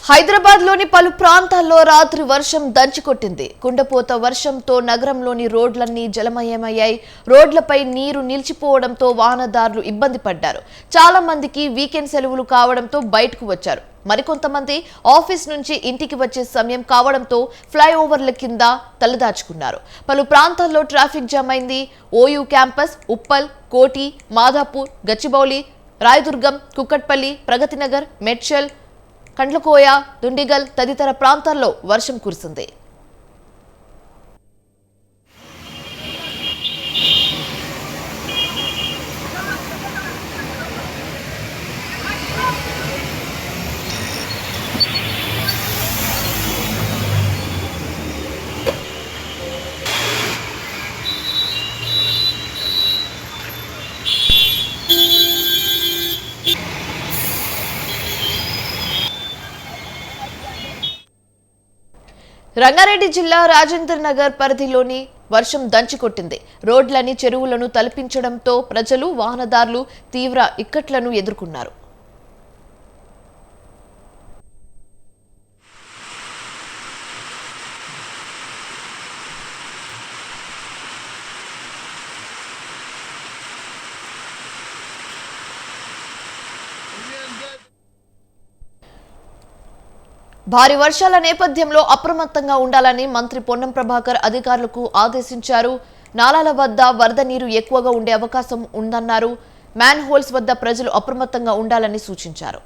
హైదరాబాద్ లోని పలు ప్రాంతాల్లో రాత్రి వర్షం దంచికొట్టింది. కుండపోత వర్షంతో నగరంలోని రోడ్లన్నీ జలమయమయ్యాయి. రోడ్లపై నీరు నిలిచిపోవడంతో వాహనదారులు ఇబ్బంది పడ్డారు. చాలా మందికి వీకెండ్ సెలవులు కావడంతో బయటకు వచ్చారు. మరికొంతమంది ఆఫీస్ నుంచి ఇంటికి వచ్చే సమయం కావడంతో ఫ్లైఓవర్ల కింద తలదాచుకున్నారు. పలు ప్రాంతాల్లో ట్రాఫిక్ జామ్ అయింది. ఓయూ క్యాంపస్, ఉప్పల్, కోటి, మాధాపూర్, గచ్చిబౌలి, రాయదుర్గం, కుక్కట్పల్లి, ప్రగతినగర్, మెడ్చల్, కండ్లకోయ, దుండిగల్ తదితర ప్రాంతాల్లో వర్షం కురిసింది. రంగారెడ్డి జిల్లా రాజేంద్ర నగర్ పరిధిలోని వర్షం దంచికొట్టింది. రోడ్లని చెరువులను తలపించడంతో ప్రజలు, వాహనదారులు తీవ్ర ఇక్కట్లను ఎదుర్కొన్నారు. భారీ వర్షాల నేపథ్యంలో అప్రమత్తంగా ఉండాలని మంత్రి పొన్నం ప్రభాకర్ అధికారులకు ఆదేశించారు. నాలాల వద్ద వరద నీరు ఎక్కువగా ఉండే అవకాశం ఉందన్నారు. మ్యాన్ హోల్స్ వద్ద ప్రజలు అప్రమత్తంగా ఉండాలని సూచించారు.